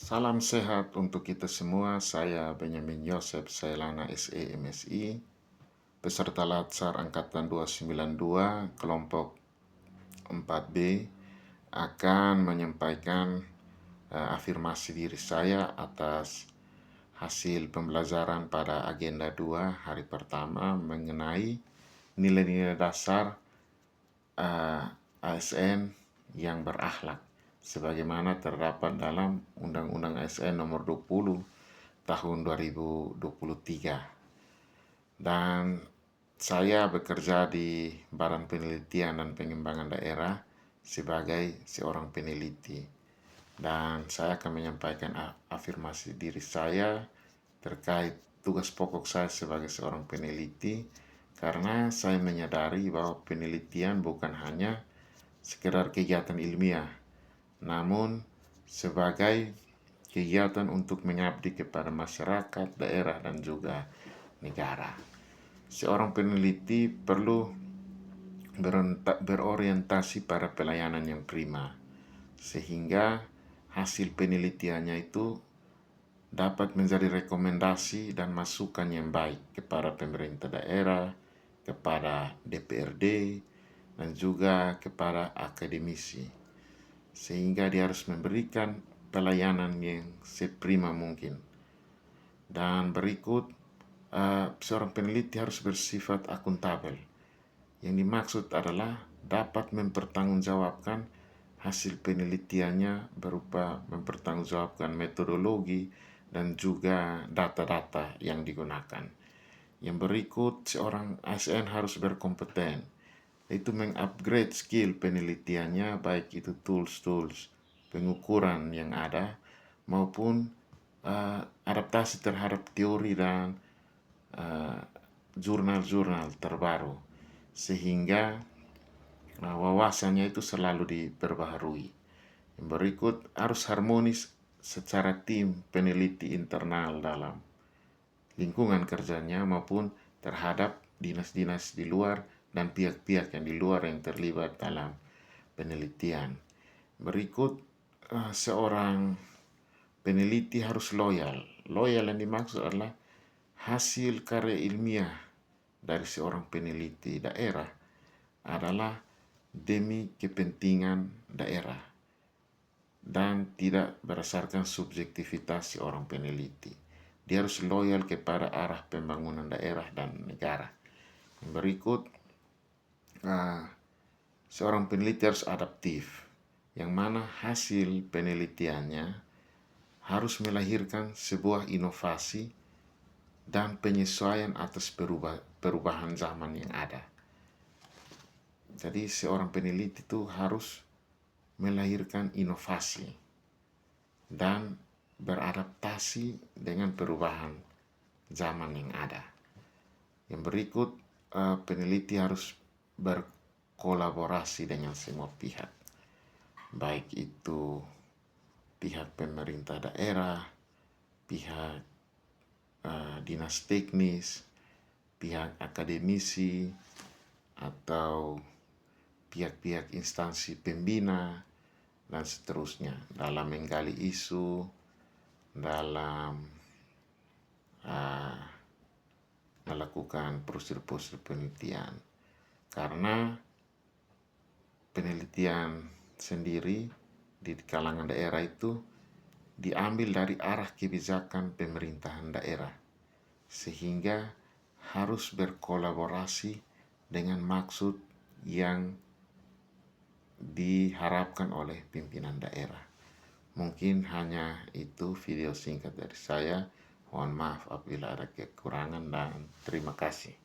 Salam sehat untuk kita semua. Saya Benyamin Yosef Sailana SE MSI, peserta Latsar Angkatan 292 kelompok 4B, akan menyampaikan afirmasi diri saya atas hasil pembelajaran pada agenda 2 hari pertama mengenai nilai-nilai dasar ASN yang berakhlak sebagaimana terdapat dalam Undang-Undang ASN Nomor 20 Tahun 2023. Dan saya bekerja di Badan Penelitian dan Pengembangan Daerah sebagai seorang peneliti. Dan saya akan menyampaikan afirmasi diri saya terkait tugas pokok saya sebagai seorang peneliti, karena saya menyadari bahwa penelitian bukan hanya sekedar kegiatan ilmiah, namun sebagai kegiatan untuk mengabdi kepada masyarakat, daerah, dan juga negara. Seorang peneliti perlu berorientasi pada pelayanan yang prima, sehingga hasil penelitiannya itu dapat menjadi rekomendasi dan masukan yang baik kepada pemerintah daerah, kepada DPRD, dan juga kepada akademisi, sehingga dia harus memberikan pelayanan yang seprima mungkin. Dan berikut, seorang peneliti harus bersifat akuntabel. Yang dimaksud adalah dapat mempertanggungjawabkan hasil penelitiannya berupa mempertanggungjawabkan metodologi dan juga data-data yang digunakan. Yang berikut, seorang ASN harus berkompeten, yaitu mengupgrade skill penelitiannya, baik itu tools pengukuran yang ada maupun adaptasi terhadap teori dan jurnal-jurnal terbaru, sehingga wawasannya itu selalu diperbaharui. Yang berikut, harus harmonis secara tim peneliti internal dalam lingkungan kerjanya maupun terhadap dinas-dinas di luar dan pihak-pihak yang di luar yang terlibat dalam penelitian. Berikut, seorang peneliti harus loyal. Loyal yang dimaksud adalah hasil karya ilmiah dari seorang peneliti daerah adalah demi kepentingan daerah dan tidak berdasarkan subjektivitas seorang peneliti. Dia harus loyal kepada arah pembangunan daerah dan negara. Yang berikut, seorang peneliti harus adaptif, yang mana hasil penelitiannya harus melahirkan sebuah inovasi dan penyesuaian atas perubahan zaman yang ada. Jadi seorang peneliti itu harus melahirkan inovasi dan beradaptasi dengan perubahan zaman yang ada. Yang berikut, peneliti harus berkolaborasi dengan semua pihak, baik itu pihak pemerintah daerah, pihak dinas teknis, pihak akademisi, atau pihak-pihak instansi pembina, dan seterusnya dalam menggali isu, dalam melakukan prosedur-prosedur penelitian. Karena penelitian sendiri di kalangan daerah itu diambil dari arah kebijakan pemerintahan daerah, sehingga harus berkolaborasi dengan maksud yang diharapkan oleh pimpinan daerah. Mungkin hanya itu video singkat dari saya. Mohon maaf apabila ada kekurangan dan terima kasih.